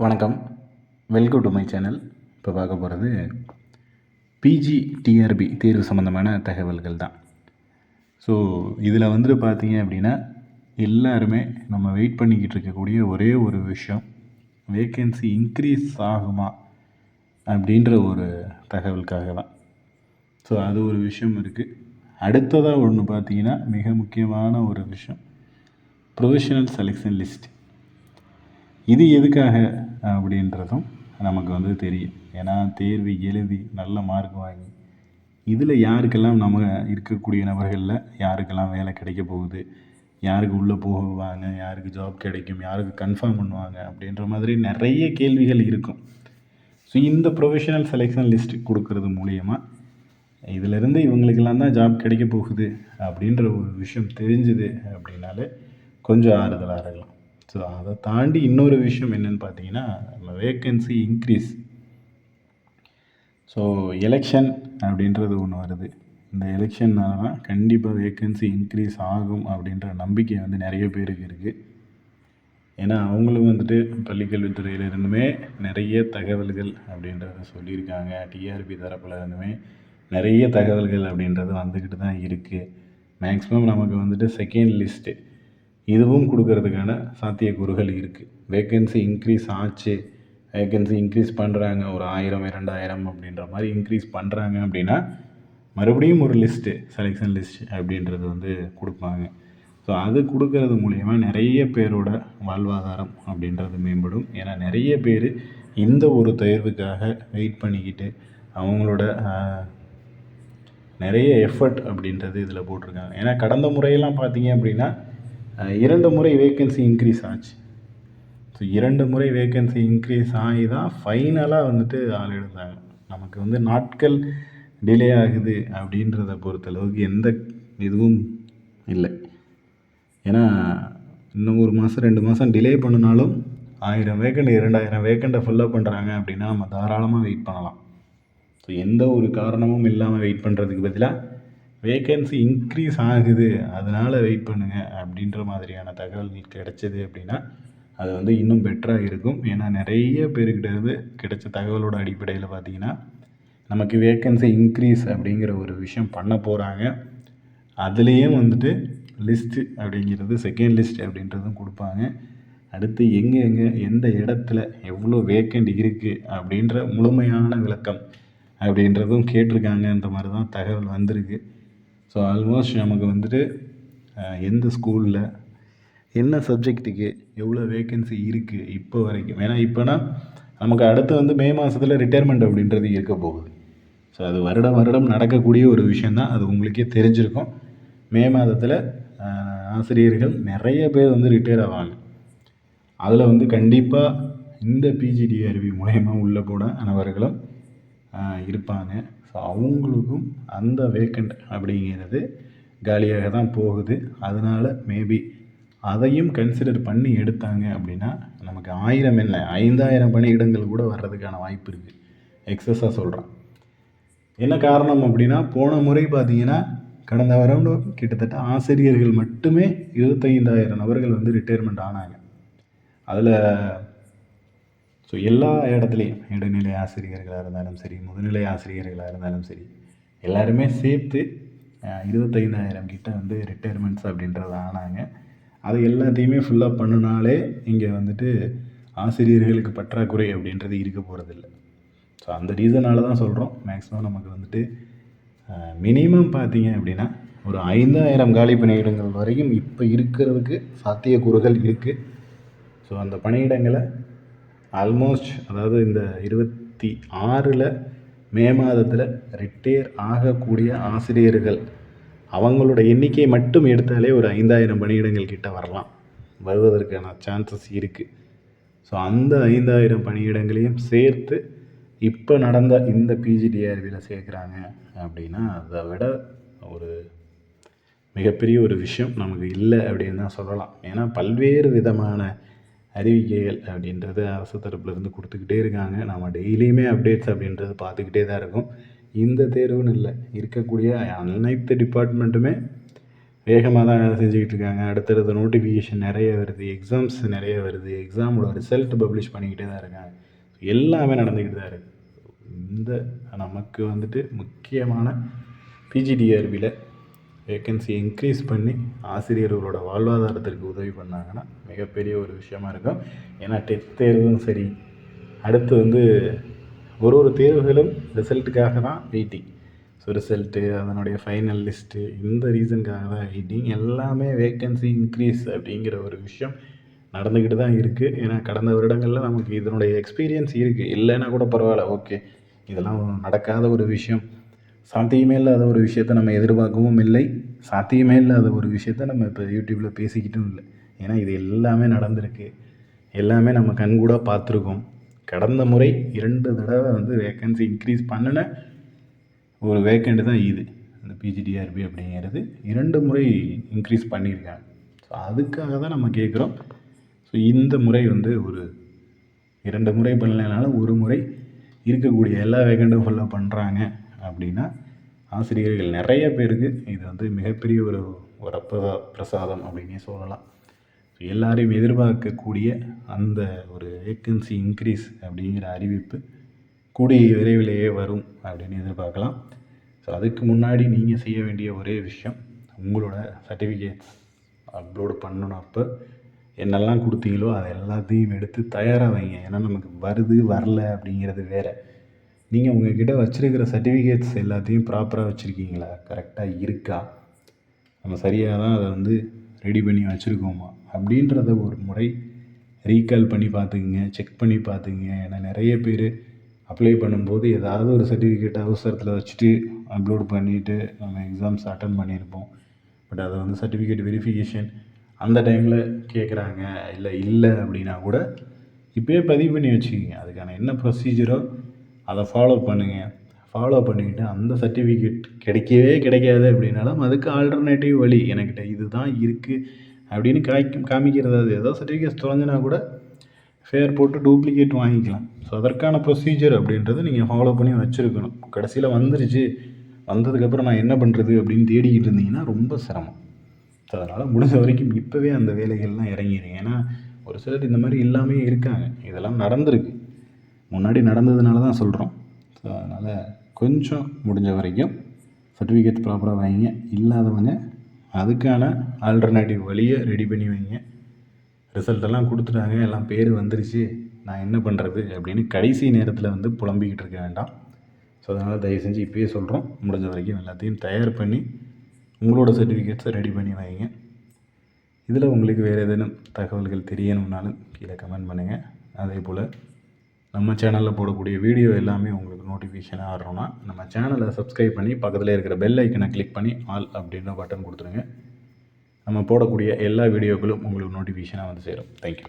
வணக்கம், welcome to my channel. இப்போ பார்க்க போகிறது பிஜி டிஆர்பி தேர்வு சம்மந்தமான தகவல்கள் தான். ஸோ இதில் வந்துட்டு பார்த்தீங்க அப்படின்னா எல்லாருமே நம்ம வெயிட் பண்ணிக்கிட்டு இருக்கக்கூடிய ஒரே ஒரு விஷயம், வேக்கன்சி இன்க்ரீஸ் ஆகுமா அப்படின்ற ஒரு தகவலுக்காக தான். ஸோ அது ஒரு விஷயம் இருக்குது. அடுத்ததாக ஒன்று பார்த்தீங்கன்னா மிக முக்கியமான ஒரு விஷயம், ப்ரொவிஷனல் செலெக்ஷன் லிஸ்ட். இது எதுக்காக அப்படின்றதும் நமக்கு வந்து தெரியும். ஏன்னா தேர்வு எழுதி நல்ல மார்க் வாங்கி இதில் யாருக்கெல்லாம் நம்ம இருக்கக்கூடிய நபர்களில் யாருக்கெல்லாம் வேலை கிடைக்க போகுது, யாருக்கு உள்ளே போவாங்க, யாருக்கு ஜாப் கிடைக்கும், யாருக்கு கன்ஃபார்ம் பண்ணுவாங்க அப்படின்ற மாதிரி நிறைய கேள்விகள் இருக்கும். ஸோ இந்த ப்ரொஃபஷனல் செலெக்ஷன் லிஸ்ட் கொடுக்கறது மூலிமா இதிலிருந்து இவங்களுக்கெல்லாம் தான் ஜாப் கிடைக்க போகுது அப்படின்ற ஒரு விஷயம் தெரிஞ்சுது அப்படின்னாலே கொஞ்சம் ஆறுதலாக இருக்கலாம். ஸோ அதை தாண்டி இன்னொரு விஷயம் என்னென்னு பார்த்தீங்கன்னா, நம்ம வேக்கன்சி இன்க்ரீஸ். ஸோ எலெக்ஷன் அப்படின்றது ஒன்று வருது. இந்த எலெக்ஷன்னால தான் கண்டிப்பாக வேக்கன்சி இன்க்ரீஸ் ஆகும் அப்படின்ற நம்பிக்கை வந்து நிறைய பேருக்கு இருக்குது. ஏன்னா அவங்களும் வந்துட்டு பள்ளிக்கல்வித்துறையிலிருந்துமே நிறைய தகவல்கள் அப்படின்றத சொல்லியிருக்காங்க. டிஆர்பி தரப்பில் இருந்துமே நிறைய தகவல்கள் அப்படின்றது வந்துக்கிட்டு தான் இருக்குது. மேக்ஸிமம் நமக்கு வந்துட்டு செகண்ட் லிஸ்ட்டு இதுவும் கொடுக்கறதுக்கான சாத்தியக்கூறுகள் இருக்குது. வேக்கன்சி இன்க்ரீஸ் ஆச்சு, வேக்கன்சி இன்க்ரீஸ் பண்ணுறாங்க, ஒரு 1000 2000 அப்படின்ற மாதிரி இன்க்ரீஸ் பண்ணுறாங்க அப்படின்னா மறுபடியும் ஒரு லிஸ்ட்டு, செலெக்ஷன் லிஸ்ட் அப்படின்றது வந்து கொடுப்பாங்க. ஸோ அது கொடுக்கறது மூலயமா நிறைய பேரோட வாழ்வாதாரம் அப்படின்றது மேம்படும். ஏன்னா நிறைய பேர் இந்த ஒரு தேர்வுக்காக வெயிட் பண்ணிக்கிட்டு அவங்களோட நிறைய எஃபர்ட் அப்படின்றது இதில் போட்டிருக்காங்க. ஏன்னா கடந்த முறையெல்லாம் பார்த்தீங்க அப்படின்னா 2 முறை வேக்கன்சி இன்க்ரீஸ் ஆச்சு. ஸோ 2 முறை வேக்கன்சி இன்க்ரீஸ் ஆகி தான் ஃபைனலாக வந்துட்டு ஆள் எடுத்தாங்க. நமக்கு வந்து நாட்கள் டிலே ஆகுது அப்படின்றத பொறுத்தளவுக்கு எந்த இதுவும் இல்லை. ஏன்னா இன்னும் 1 மாதம் 2 மாதம் டிலே பண்ணினாலும் 1000 வேக்கண்ட் 2000 வேக்கண்ட்டை ஃபில்லப் பண்ணுறாங்க அப்படின்னா நம்ம தாராளமாக வெயிட் பண்ணலாம். ஸோ எந்த ஒரு காரணமும் இல்லாமல் வெயிட் பண்ணுறதுக்கு பதிலாக வேக்கன்சி இன்க்ரீஸ் ஆகுது அதனால் வெயிட் பண்ணுங்கள் அப்படின்ற மாதிரியான தகவல்கள் கிடைச்சது அப்படின்னா அது வந்து இன்னும் பெட்டராக இருக்கும். ஏன்னா நிறைய பேருக்கிட்டேருந்து கிடைச்ச தகவலோட அடிப்படையில் பார்த்திங்கன்னா நமக்கு வேக்கன்சி இன்க்ரீஸ் அப்படிங்கிற ஒரு விஷயம் பண்ண போகிறாங்க. அதுலேயும் வந்துட்டு லிஸ்ட்டு அப்படிங்கிறது செகண்ட் லிஸ்ட் அப்படின்றதும் கொடுப்பாங்க. அடுத்து எங்கே எந்த இடத்துல எவ்வளோ வேக்கண்ட் இருக்குது அப்படின்ற முழுமையான விளக்கம் அப்படின்றதும் கேட்டிருக்காங்கன்ற மாதிரி தான் தகவல் வந்திருக்கு. ஸோ ஆல்மோஸ்ட் நமக்கு வந்துட்டு எந்த ஸ்கூலில் என்ன சப்ஜெக்ட்டுக்கு எவ்வளோ வேக்கன்சி இருக்குது இப்போ வரைக்கும். ஏன்னா இப்போனா நமக்கு அடுத்து வந்து மே மாதத்தில் ரிட்டையர்மெண்ட் அப்படின்றது இருக்க போகுது. ஸோ அது வருடம் நடக்கக்கூடிய ஒரு விஷயந்தான். அது உங்களுக்கே தெரிஞ்சிருக்கும். மே மாதத்தில் ஆசிரியர்கள் நிறைய பேர் வந்து ரிட்டையர் ஆவாங்க. அதில் வந்து கண்டிப்பாக இந்த பிஜிடிஆர்பி மூலயமா உள்ளே போன அனைவர்களும் இருப்பாங்க. ஸோ அவங்களுக்கும் அந்த வேக்கண்ட் அப்படிங்கிறது காலியாக தான் போகுது. அதனால் மேபி அதையும் கன்சிடர் பண்ணி எடுத்தாங்க அப்படின்னா நமக்கு 1000 என்ன 5000 பணியிடங்கள் கூட வர்றதுக்கான வாய்ப்பு இருக்குது. எக்ஸஸாக சொல்கிறேன். என்ன காரணம் அப்படின்னா போன முறை பார்த்திங்கன்னா கடந்த வருடம் கிட்டத்தட்ட ஆசிரியர்கள் மட்டுமே 25000 நபர்கள் வந்து ரிட்டையர்மெண்ட் ஆனாங்க. அதில் ஸோ எல்லா இடத்துலையும் இடைநிலை ஆசிரியர்களாக இருந்தாலும் சரி, முதுநிலை ஆசிரியர்களாக இருந்தாலும் சரி, எல்லாருமே சேர்த்து 25000 கிட்ட வந்து ரிட்டையர்மெண்ட்ஸ் அப்படின்றது ஆனாங்க. அது எல்லாத்தையுமே ஃபுல்லாக பண்ணினாலே இங்கே வந்துட்டு ஆசிரியர்களுக்கு பற்றாக்குறை அப்படின்றது இருக்க போகிறதில்ல. ஸோ அந்த ரீசனால் தான் சொல்கிறோம். மேக்ஸிமம் நமக்கு வந்துட்டு மினிமம் பார்த்தீங்க அப்படின்னா ஒரு 5000 காலி பணியிடங்கள் வரைக்கும் இப்போ இருக்கிறதுக்கு சாத்தியக்கூறுகள் இருக்குது. ஸோ அந்த பணியிடங்களை ஆல்மோஸ்ட் அதாவது இந்த 26 மே மாதத்தில் ரிட்டையர் ஆகக்கூடிய ஆசிரியர்கள் அவங்களோட எண்ணிக்கையை மட்டும் எடுத்தாலே ஒரு 5000 பணியிடங்கள் கிட்ட வருவதற்கான சான்சஸ் இருக்குது. ஸோ அந்த 5000 பணியிடங்களையும் சேர்த்து இப்போ நடந்த இந்த பிஜிடிஆர்பியில் சேர்க்குறாங்க அப்படின்னா அதை விட ஒரு மிகப்பெரிய ஒரு விஷயம் நமக்கு இல்லை அப்படின்னு தான் சொல்லலாம். ஏன்னா பல்வேறு விதமான அறிவிக்கைகள் அப்படின்றது அரசு தரப்புலேருந்து கொடுத்துக்கிட்டே இருக்காங்க. நம்ம டெய்லியுமே அப்டேட்ஸ் அப்படின்றது பார்த்துக்கிட்டே தான் இருக்கும். இந்த தேர்வுன்னு இல்லை, இருக்கக்கூடிய அனைத்து டிபார்ட்மெண்ட்டுமே வேகமாக தான் வேலை செஞ்சுக்கிட்டு இருக்காங்க. அடுத்தடுத்த நோட்டிஃபிகேஷன் நிறைய வருது, எக்ஸாம்ஸ் நிறைய வருது, எக்ஸாமோட ரிசல்ட் பப்ளிஷ் பண்ணிக்கிட்டே தான் இருக்காங்க. எல்லாமே நடந்துக்கிட்டு தான் இருக்குது. இந்த நமக்கு வந்துட்டு முக்கியமான பிஜிடிஆர்பியில் வேக்கன்சி இன்க்ரீஸ் பண்ணி ஆசிரியர்களோட வாழ்வாதாரத்திற்கு உதவி பண்ணாங்கன்னா மிகப்பெரிய ஒரு விஷயமா இருக்கும். ஏன்னா டெட் தேர்வும் சரி, அடுத்து வந்து ஒரு தேர்வுகளும் ரிசல்ட்டுக்காக தான் வெயிட்டிங். ஸோ ரிசல்ட்டு, அதனுடைய ஃபைனல் லிஸ்ட்டு, இந்த ரீசனுக்காக தான் வெயிட்டிங். எல்லாமே வேக்கன்சி இன்க்ரீஸ் அப்படிங்கிற ஒரு விஷயம் நடந்துக்கிட்டு தான் இருக்குது. ஏன்னா கடந்த வருடங்களில் நமக்கு இதனுடைய எக்ஸ்பீரியன்ஸ் இருக்குது. இல்லைன்னா கூட பரவாயில்ல, ஓகே, இதெல்லாம் நடக்காத ஒரு விஷயம், சாத்தியமே இல்லாத ஒரு விஷயத்த நம்ம எதிர்பார்க்கவும் இல்லை, சாத்தியமே இல்லாத ஒரு விஷயத்த நம்ம இப்போ யூடியூப்பில் பேசிக்கிட்டும் இல்லை. ஏன்னா இது எல்லாமே நடந்திருக்கு, எல்லாமே நம்ம கண்கூட பார்த்துருக்கோம். கடந்த முறை 2 தடவை வந்து வேக்கன்சி இன்க்ரீஸ் பண்ணின ஒரு வேக்கண்ட் தான் இது. இந்த பிஜிடிஆர்பி அப்படிங்கிறது 2 முறை இன்க்ரீஸ் பண்ணியிருக்காங்க. ஸோ அதுக்காக தான் நம்ம கேட்குறோம். ஸோ இந்த முறை வந்து ஒரு 2 முறை பண்ணலைனாலும் ஒரு முறை இருக்கக்கூடிய எல்லா வேக்கண்ட்டும் ஃபுல்லாக பண்ணுறாங்க அப்படின்னா ஆசிரியர்கள் நிறைய பேருக்கு இது வந்து மிகப்பெரிய ஒரு பிரசாதம் அப்படின்னே சொல்லலாம். ஸோ எல்லாரையும் எதிர்பார்க்கக்கூடிய அந்த ஒரு வேக்கன்சி இன்க்ரீஸ் அப்படிங்கிற அறிவிப்பு கூடிய விரைவிலேயே வரும் அப்படின்னு எதிர்பார்க்கலாம். ஸோ அதுக்கு முன்னாடி நீங்கள் செய்ய வேண்டிய ஒரே விஷயம், உங்களோட சர்டிஃபிகேட்ஸ் அப்லோடு பண்ணணும். அப்போ என்னெல்லாம் கொடுத்தீங்களோ அதை எல்லாத்தையும் எடுத்து தயாராக வைங்க. ஏன்னா நமக்கு வருது வரல அப்படிங்கிறது வேறு. நீங்கள் உங்கள்கிட்ட வச்சுருக்கிற சர்டிஃபிகேட்ஸ் எல்லாத்தையும் ப்ராப்பராக வச்சுருக்கீங்களா, கரெக்டாக இருக்கா, நம்ம சரியாக தான் அதை வந்து ரெடி பண்ணி வச்சுருக்கோமா அப்படின்றத ஒரு முறை ரீகால் பண்ணி பார்த்துக்குங்க, செக் பண்ணி பார்த்துக்குங்க. ஏன்னா நிறைய பேர் அப்ளை பண்ணும்போது ஏதாவது ஒரு சர்டிஃபிகேட் அவசரத்தில் வச்சுட்டு அப்லோட் பண்ணிவிட்டு நம்ம எக்ஸாம்ஸ் அட்டன் பண்ணியிருப்போம். பட் அதை வந்து சர்டிஃபிகேட் வெரிஃபிகேஷன் அந்த டைமில் கேட்குறாங்க. இல்லை அப்படின்னா கூட இப்போயே பதிவு பண்ணி வச்சுக்கிங்க. அதுக்கான என்ன ப்ரொசீஜரோ அதை ஃபாலோ பண்ணுங்கள். ஃபாலோ பண்ணிக்கிட்டு அந்த சர்டிஃபிகேட் கிடைக்காது அப்படின்னாலும் அதுக்கு ஆல்டர்னேட்டிவ் வழி, என்கிட்ட இது தான் இருக்குது அப்படின்னு காமிக்கிறது. அது ஏதோ சர்டிஃபிகேட்ஸ் தொலைஞ்சினா கூட ஃபேர் போட்டு டூப்ளிகேட் வாங்கிக்கலாம். ஸோ அதற்கான ப்ரொசீஜர் அப்படின்றத நீங்கள் ஃபாலோ பண்ணி வச்சுருக்கணும். கடைசியில் வந்துருச்சு, வந்ததுக்கப்புறம் நான் என்ன பண்ணுறது அப்படின்னு தேடிக்கிட்டு இருந்தீங்கன்னா ரொம்ப சிரமம். ஸோ அதனால் முடிஞ்ச வரைக்கும் இப்போவே அந்த வேலைகள்லாம் இறங்கிடுங்க. ஏன்னா ஒரு சிலர் இந்த மாதிரி இல்லாமே இருக்காங்க. இதெல்லாம் நடந்திருக்கு, முன்னாடி நடந்ததுனால தான் சொல்கிறோம். ஸோ அதனால் கொஞ்சம் முடிஞ்ச வரைக்கும் சர்டிஃபிகேட் ப்ராப்பராக வைங்க. இல்லாதவங்க அதுக்கான ஆல்டர்னேட்டிவ் வழியை ரெடி பண்ணி வைங்க. ரிசல்ட்டெல்லாம் கொடுத்துட்டாங்க, எல்லாம் பேர் வந்துருச்சு, நான் என்ன பண்ணுறது அப்படின்னு கடைசி நேரத்தில் வந்து புலம்பிக்கிட்டு இருக்க வேண்டாம். ஸோ அதனால் தயவு செஞ்சு இப்போயே சொல்கிறோம், முடிஞ்ச வரைக்கும் எல்லாத்தையும் தயார் பண்ணி உங்களோட சர்டிஃபிகேட்ஸை ரெடி பண்ணி வைங்க. இதில் உங்களுக்கு வேறு ஏதேனும் தகவல்கள் தெரியணும்னாலும் கீழே கமெண்ட் பண்ணுங்கள். அதே போல் நம்ம சேனலில் போடக்கூடிய வீடியோ எல்லாமே உங்களுக்கு நோட்டிஃபிகேஷனாக வரணும்னா நம்ம சேனலை சப்ஸ்கிரைப் பண்ணி பக்கத்தில் இருக்கிற பெல் ஐக்கனை கிளிக் பண்ணி ஆல் அப்படின்ற பட்டன் கொடுத்துருங்க. நம்ம போடக்கூடிய எல்லா வீடியோக்களும் உங்களுக்கு நோட்டிஃபிகேஷனாக வந்து சேரும். தேங்க்யூ.